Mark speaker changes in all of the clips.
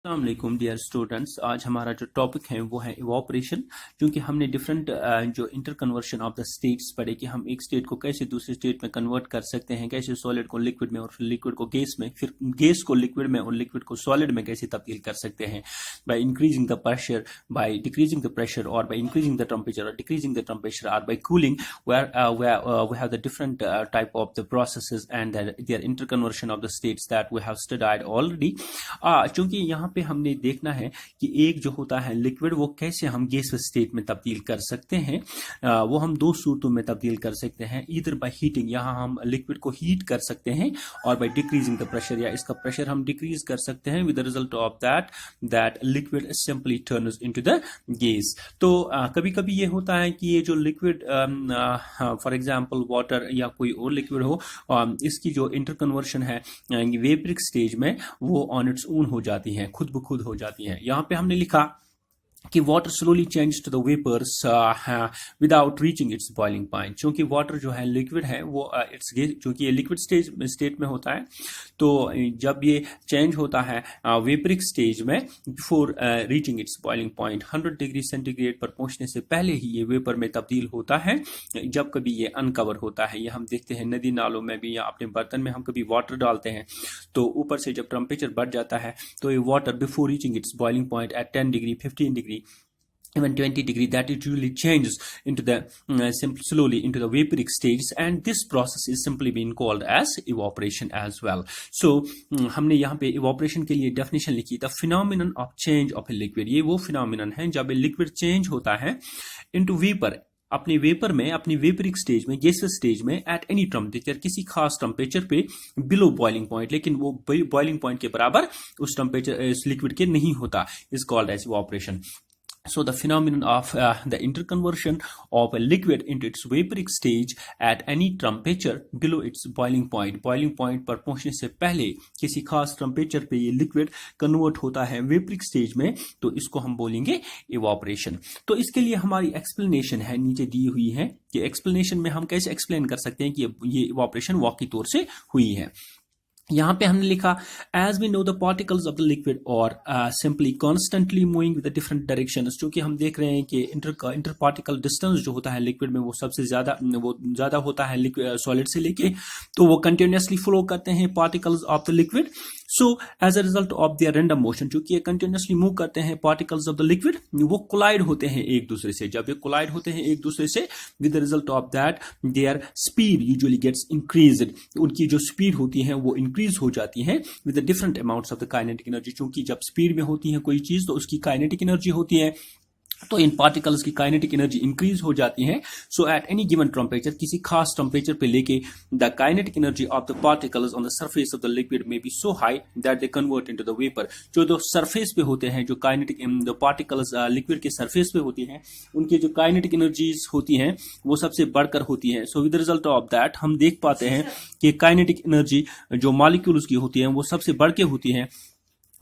Speaker 1: अस्सलाम dear students. आज हमारा जो टॉपिक है वो है इवोपरेशन। क्योंकि हमने डिफरेंट जो inter conversion of the states पढ़े कि हम एक स्टेट को कैसे दूसरे स्टेट में कन्वर्ट कर सकते हैं, कैसे सॉलिड को लिक्विड में और फिर लिक्विड को गैस में, फिर गैस को लिक्विड में और लिक्विड को सॉलिड में कैसे तब्दील कर सकते हैं by increasing the pressure, by decreasing the pressure, और बाय इंक्रीजिंग द टेम्परेचर और डिक्रीजिंग द टेम्परेचर, और by cooling where we have the different type of the processes and their interconversion of the states that we have studied already। चूंकि यहाँ पे हमने देखना है कि एक जो होता है लिक्विड वो कैसे हम गैस स्टेट में तब्दील कर सकते हैं। वो हम दो सूरतों में तब्दील कर सकते हैं, इधर बाय हीटिंग, यहाँ हम लिक्विड को हीट कर सकते हैं, और बाय डिक्रीजिंग द प्रेशर, या इसका प्रेशर हम डिक्रीज कर सकते हैं with the result of that liquid simply turns into the gas. तो कभी कभी ये होता है कि ये जो लिक्विड फॉर एग्जांपल वाटर या कोई और लिक्विड हो, इसकी जो इंटर कन्वर्शन है वेपरिक स्टेज में वो ऑन इट्स ओन हो जाती है, खुद ब खुद हो जाती है। यहाँ पे हमने लिखा कि water slowly change to the vapours without reaching its boiling point. क्योंकि वाटर जो है लिक्विड है वो चूंकि ये लिक्विड स्टेट में होता है, तो जब ये चेंज होता है वेपरिक स्टेज में before reaching its boiling point 100 degree centigrade पर पहुंचने से पहले ही ये वेपर में तब्दील होता है। जब कभी ये अनकवर होता है, ये हम देखते हैं नदी नालों में भी, या अपने बर्तन में हम कभी वाटर डालते हैं तो ऊपर से जब टेम्परेचर बढ़ जाता है तो ये water before reaching its boiling point at 10 degree 15 degree even 20 degree, that it usually changes into the slowly into the vaporic states, and this process is simply being called as evaporation as well। So हमने यहाँ पे evaporation के लिए definition लिखी, the phenomenon of change of a liquid। ये वो phenomenon है जब लिक्विड चेंज होता है into vapor, अपने वेपर में, अपनी वेपरिक स्टेज में, गैसियस स्टेज में, एट एनी टेम्परेचर, किसी खास टेम्परेचर पे, बिलो बॉइलिंग पॉइंट, लेकिन वो बॉइलिंग पॉइंट के बराबर उस टेम्परेचर इस लिक्विड के नहीं होता, is called as evaporation. So the phenomenon of the interconversion of a liquid into its vaporic stage at any temperature below its boiling point पर पहुंचने से पहले किसी खास टेम्परेचर पे ये लिक्विड कन्वर्ट होता है वेपरिक स्टेज में, तो इसको हम बोलेंगे इवोपरेशन। तो इसके लिए हमारी एक्सप्लेनेशन है नीचे दी हुई है कि एक्सप्लेनेशन में हम कैसे एक्सप्लेन कर सकते हैं कि ये इवोपरेशन वाकई तौर से हुई है। यहाँ पे हमने लिखा as we know the particles of the liquid और simply constantly moving with different directions. क्योंकि हम देख रहे हैं कि इंटर पार्टिकल डिस्टेंस जो होता है लिक्विड में वो सबसे ज्यादा होता है सॉलिड से लेके, तो वो कंटिन्यूसली फ्लो करते हैं particles of the liquid. So as a result of their random motion, क्योंकि ये कंटिन्यूसली मूव करते हैं पार्टिकल्स ऑफ द लिक्विड, वो कोलाइड होते हैं एक दूसरे से। जब ये कोलाइड होते हैं एक दूसरे से, with the result of that their speed usually gets increased, उनकी जो स्पीड होती है वो इंक्रीज हो जाती है with the different amounts of the kinetic energy. क्योंकि जब स्पीड में होती है कोई चीज तो उसकी काइनेटिक एनर्जी होती है, तो इन पार्टिकल्स की काइनेटिक एनर्जी इंक्रीज हो जाती है। So at any given temperature, किसी खास टेम्परेचर पे लेके, the kinetic energy of the particles on the surface of the liquid में be so high that they convert into the vapour. जो सरफेस पे होते हैं, जो काइनेटिक द पार्टिकल्स लिक्विड के सरफेस पे होती हैं, उनकी जो काइनेटिक एनर्जीज होती हैं वो सबसे बढ़कर होती है। So with result of that हम देख पाते हैं कि काइनेटिक एनर्जी जो मॉलिक्यूल्स की होती है वो सबसे बढ़ के होती है,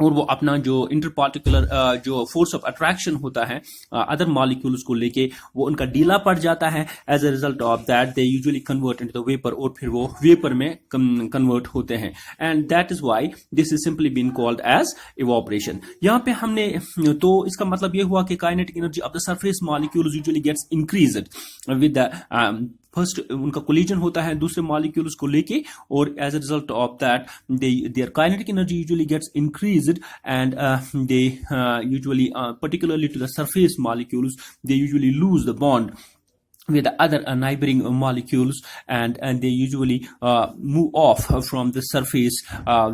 Speaker 1: और वो अपना जो इंटर पार्टिकुलर जो फोर्स ऑफ अट्रैक्शन होता है अदर मॉलिक्यूल्स को लेके, वो उनका ढीला पड़ जाता है। As a result of that they usually convert into the vapour, और फिर वो वेपर में कन्वर्ट होते हैं, and that is why this is simply been called as evaporation. यहाँ पे हमने, तो इसका मतलब ये हुआ कि kinetic energy of the surface molecules usually gets increased with the first, उनका कोलिजन होता है दूसरे मॉलिक्यूल्स को लेके, और as a result of that there kinetic energy usually gets increased, and they usually particularly to the surface molecules, they usually lose the bond with the other neighboring molecules, and they usually move off from the surface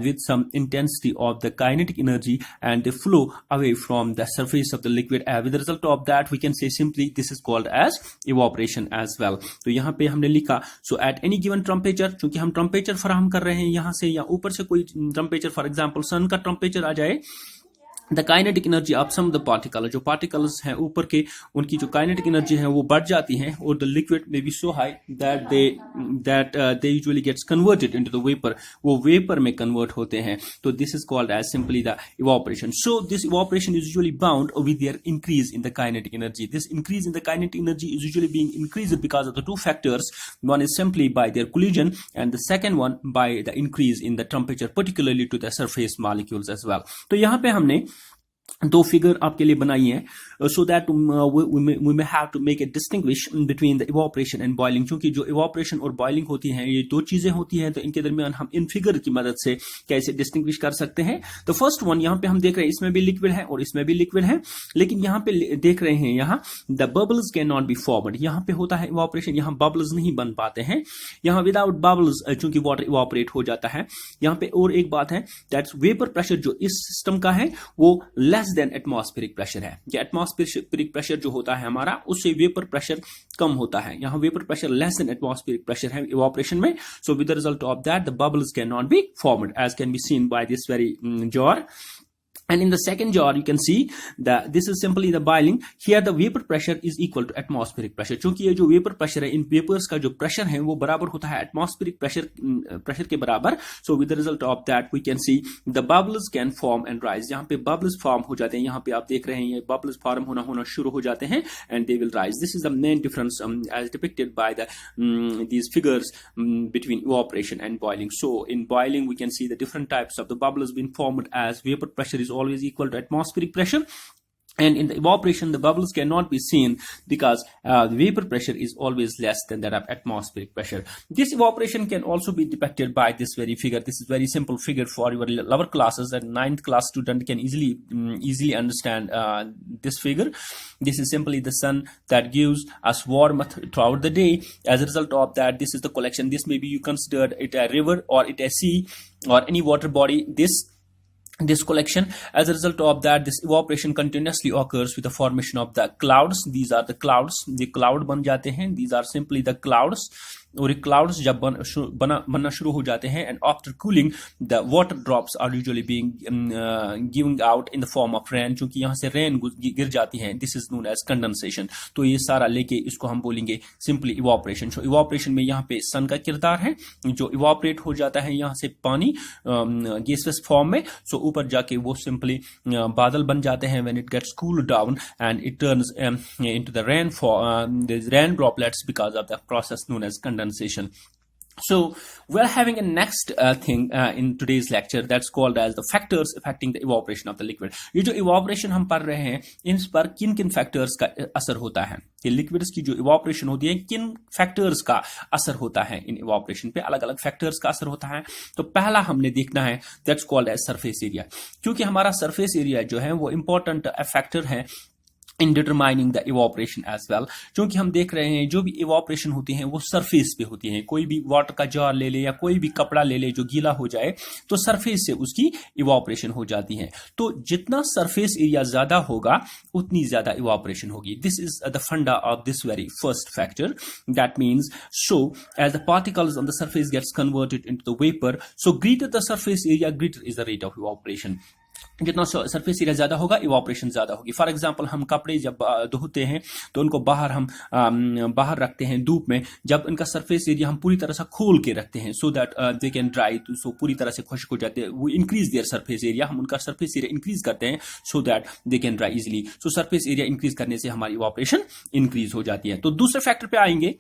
Speaker 1: with some intensity of the kinetic energy, and they flow away from the surface of the liquid. With the result of that we can say simply this is called as evaporation as well। तो यहाँ पे हमने लिखा so at any given temperature, चूंकि हम temperature फराहम कर रहे हैं यहाँ से या ऊपर से कोई टेम्परेचर, फॉर एग्जाम्पल सन का टेम्परेचर आ जाए, the kinetic energy of some the particle, जो पार्टिकल्स हैं ऊपर के, उनकी जो काइनेटिक एनर्जी है वो बढ़ जाती है, और द लिक्विड में be so high that they usually gets converted into the vapour, वो वेपर में कन्वर्ट होते हैं। तो this is called as simply the evaporation. So this evaporation is usually bound with their increase in the kinetic energy. This increase in the kinetic energy is usually being increased because of the two factors, one is simply by their collision, and the second one by the increase in the temperature, particularly to the surface molecules as well. तो यहाँ पे हमने दो figure आपके लिए बनाई है so that we may have to make a distinguish between the evaporation and boiling. क्योंकि जो इवोपरेशन और बॉइलिंग होती है ये दो चीजें होती हैं, तो इनके दरमियान हम इन फिगर की मदद से कैसे डिस्टिंग्विश कर सकते हैं। तो फर्स्ट वन यहाँ पे हम देख रहे हैं इसमें भी लिक्विड है और इसमें भी लिक्विड है, लेकिन यहाँ पे देख रहे हैं यहाँ the bubbles can not be formed. यहाँ पे होता है इवोपरेशन, यहाँ बबल्स नहीं बन पाते हैं। यहाँ विदाउट बबल्स चूंकि वाटर इवोपरेट हो जाता है। यहाँ पे और एक बात है दैट्स वेपर प्रेशर जो इस सिस्टम का है वो लेस देन एटमॉस्फेरिक प्रेशर है। ये एटमॉस्फेरिक प्रेशर जो होता है हमारा उससे वेपर प्रेशर कम होता है। यहाँ vapour pressure less than atmospheric pressure है इवोपरेशन में। So with the result of that the bubbles can not be formed as can be seen by this very jar. And in the second jar, you can see that this is simply the boiling. Here the vapor pressure is equal to atmospheric pressure. क्योंकि ये जो vapor pressure है, इन vapors का जो pressure है वो बराबर होता है atmospheric pressure के बराबर. So with the result of that, we can see the bubbles can form and rise. यहाँ पे bubbles form हो जाते हैं. यहाँ पे आप देख रहे हैं ये bubbles form होना शुरू हो जाते हैं and they will rise. This is the main difference as depicted by the these figures between evaporation and boiling. So in boiling, we can see the different types of the bubbles being formed as vapor pressure is always equal to atmospheric pressure. And in the evaporation, the bubbles cannot be seen because the vapor pressure is always less than that of atmospheric pressure. This evaporation can also be depicted by this very figure. This is very simple figure for your lower classes. A 9th class student can easily understand this figure. This is simply the sun that gives us warmth throughout the day. As a result of that, this is the collection. This may be you considered it a river or it a sea or any water body. This collection, as a result of that, this evaporation continuously occurs with the formation of the clouds. These are the clouds. The cloud बन जाते हैं. These are simply the clouds. और ये clouds जब बनना शुरू हो जाते हैं and after cooling the water drops are usually being giving out in the form of rain. क्योंकि यहाँ से रेन गिर जाती है, this is known as condensation. तो ये सारा लेके इसको हम बोलेंगे सिंपली इवापोरेशन। सो इवापोरेशन में यहाँ पे सन का किरदार है जो इवापोरेट हो जाता है यहाँ से पानी गैसियस फॉर्म में। सो ऊपर जाके वो सिंपली बादल बन जाते हैं when it gets cooled down and it turns into the rain droplets because of the process known as condensation. So we're having a next thing in today's lecture that's called as the factors affecting the evaporation of the liquid. ये जो evaporation हम पढ़ रहे हैं इन पर किन किन factors का असर होता है कि liquids की जो evaporation होती है किन factors का असर होता है इन evaporation पे अलग अलग factors का असर होता है. तो पहला हमने देखना है that's called as surface area. क्योंकि हमारा surface area जो है वो important factor है in determining the evaporation as well. क्योंकि हम देख रहे हैं जो भी इवापोरेशन होती है वो सरफेस पे होती है. कोई भी वाटर का जार ले ले या कोई भी कपड़ा ले ले जो गीला हो जाए तो सरफेस से उसकी इवापोरेशन हो जाती है. तो जितना सरफेस एरिया ज्यादा होगा उतनी ज्यादा इवापोरेशन होगी. This is the funda of this very first factor. That means so as the particles on the surface gets converted into the vapour so greater the surface area greater is the rate of evaporation. जितना surface area ज्यादा होगा evaporation ज्यादा होगी. For example हम कपड़े जब धोते हैं तो उनको हम बाहर रखते हैं धूप में. जब इनका सरफेस एरिया हम पूरी तरह से खोल के रखते हैं so that they can dry, so पूरी तरह से खुश्क हो जाते हैं. वो इंक्रीज देयर सरफेस एरिया, हम उनका सरफेस एरिया इंक्रीज करते हैं so that they can dry easily. So surface area increase करने से हमारी इवापोरेशन इंक्रीज हो जाती है. तो दूसरे फैक्टर पे आएंगे.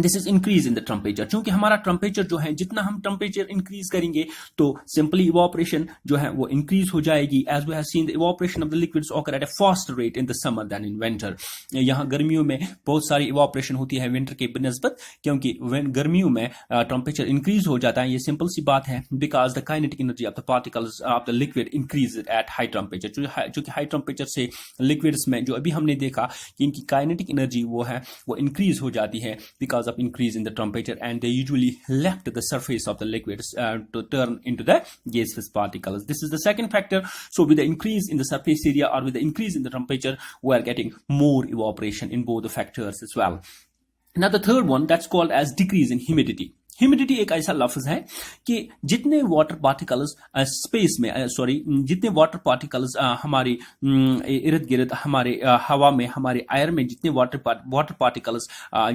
Speaker 1: This is increase in the temperature. क्योंकि हमारा टेम्परेचर जो है जितना हम टेम्परेचर इंक्रीज करेंगे तो सिंपली इवापोरेशन जो है वो इंक्रीज हो जाएगी. As we have seen the evaporation of the liquids occur at a fast rate in the summer than in winter. यहाँ गर्मियों में बहुत सारी इवापोरेशन होती है विंटर के बिनस्बत, क्योंकि गर्मियों में टेम्परेचर इंक्रीज हो जाता है. ये सिंपल सी बात है because the kinetic energy of the particles of the liquid increase at high temperature. चूंकि हाई टेम्परेचर से लिक्विड्स में जो अभी हमने देखा कि इनकी काइनेटिक एनर्जी वो है वो इंक्रीज हो जाती है because of increase in the temperature, and they usually left the surface of the liquids to turn into the gaseous particles. This is the second factor. So with the increase in the surface area or with the increase in the temperature, we are getting more evaporation in both the factors as well. Now the third one, that's called as decrease in humidity. Humidity एक ऐसा लफ्ज है कि जितने water particles space में जितने water particles हमारे इर्द गिर्द हमारे हवा में हमारे एयर में जितने वाटर पार्टिकल्स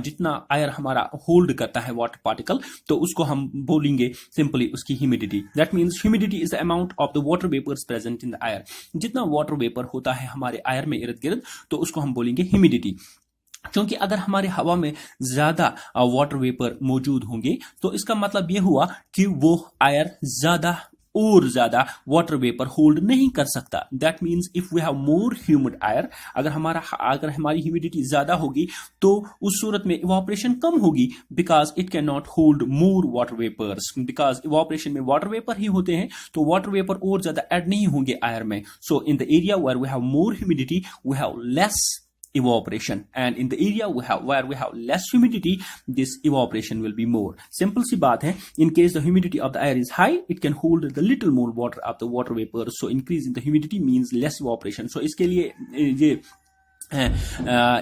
Speaker 1: जितना एयर हमारा होल्ड करता है वाटर पार्टिकल तो उसको हम बोलेंगे सिंपली उसकी humidity. That means humidity is the amount of the water vapours present in the air. जितना वाटर वेपर होता है हमारे एयर में इर्द गिर्द तो उसको हम बोलेंगे ह्यूमिडिटी. क्योंकि अगर हमारे हवा में ज्यादा वाटर वेपर मौजूद होंगे तो इसका मतलब यह हुआ कि वो एयर ज्यादा और ज्यादा वाटर वेपर होल्ड नहीं कर सकता। That means if we have more humid air, अगर हमारी ह्यूमिडिटी ज्यादा होगी तो उस सूरत में इवापोरेशन कम होगी, because it can not hold more water vapours, because evaporation में वाटर वेपर ही होते हैं, तो वाटर वेपर और ज्यादा ऐड नहीं होंगे एयर में। So in the area where we have more humidity we have less evaporation, and in the area where we have less humidity, this evaporation will be more. Simple सी बात है, in case the humidity of the air is high, it can hold the little more water of the water vapor, so increase in the humidity means less evaporation. So इसके लिए ये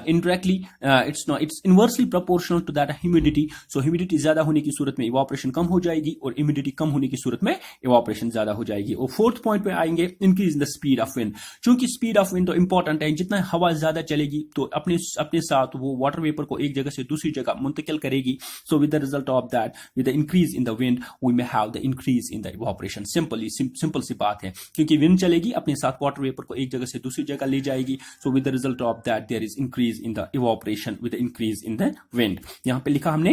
Speaker 1: indirectly it's inversely proportional to that humidity. So humidity ज्यादा होने की सूरत में evaporation कम हो जाएगी और humidity कम होने की सूरत में evaporation ज्यादा हो जाएगी। और फोर्थ पॉइंट पे आएंगे, increase in the speed of wind। चूंकि speed of wind तो इंपॉर्टेंट है, जितना हवा ज्यादा चलेगी तो अपने साथ वो वाटर वेपर को एक जगह से दूसरी जगह मुंतकिल करेगी। So with the result of that, with the increase in the wind, we may have the increase in the evaporation. Simple सी बात है, क्योंकि विंड चलेगी अपने साथ वाटर वेपर को एक जगह से दूसरी जगह ले जाएगी। So with the result of that there is increase in the evaporation with the increase in the wind। यहां पे लिखा हमने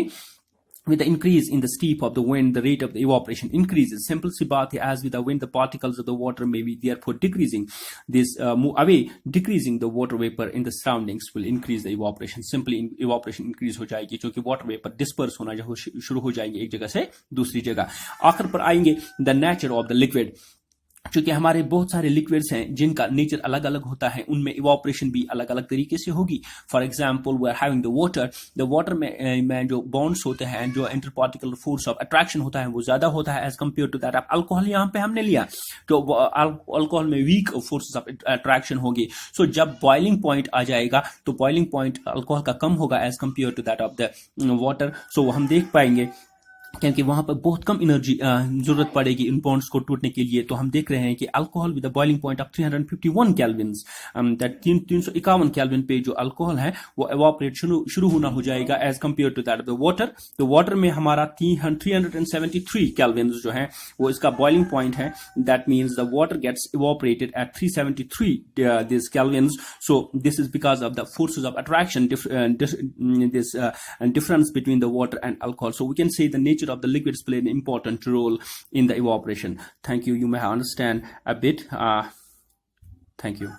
Speaker 1: with the increase in the steep of the wind the rate of the evaporation increases। simple सी बात है, as with the wind the particles of the water may be therefore decreasing, this move away, decreasing the water vapor in the surroundings will increase the evaporation। simply evaporation increase हो जाएगी क्योंकि water vapor disperse होना शुरू हो जाएंगे एक जगह से दूसरी जगह। आखिर पर आएंगे the nature of the liquid। चूंकि हमारे बहुत सारे लिक्विड्स हैं जिनका नेचर अलग अलग होता है, उनमें इवापोरेशन भी अलग अलग तरीके से होगी। For example we are having the water में जो बॉन्ड्स होते हैं, जो inter particular force of attraction होता है वो ज्यादा होता है as compare to that of alcohol. यहाँ पे हमने लिया तो अल्कोहल में वीक फोर्सेस ऑफ अट्रैक्शन होगी। सो जब बॉइलिंग पॉइंट आ जाएगा तो बॉइलिंग पॉइंट अल्कोहल का कम होगा as compare to that of the water. So हम देख पाएंगे क्योंकि वहां पर बहुत कम एनर्जी जरूरत पड़ेगी इन बॉन्ड्स को टूटने के लिए। तो हम देख रहे हैं कि alcohol with the boiling point of 351 kelvins, that 351 kelvin पे जो अल्कोहल है वो एवापोरेट शुरू होना हो जाएगा as compare to that of the water. तो वाटर में हमारा 373 केल्विन्स जो है वो इसका बॉइलिंग पॉइंट है। That means the water gets evaporated at 373 this kelvins. So this is because of the forces of attraction, this difference between the water and alcohol. So we can say the nature of the liquids play an important role in the evaporation. Thank you. You may understand a bit. Thank you.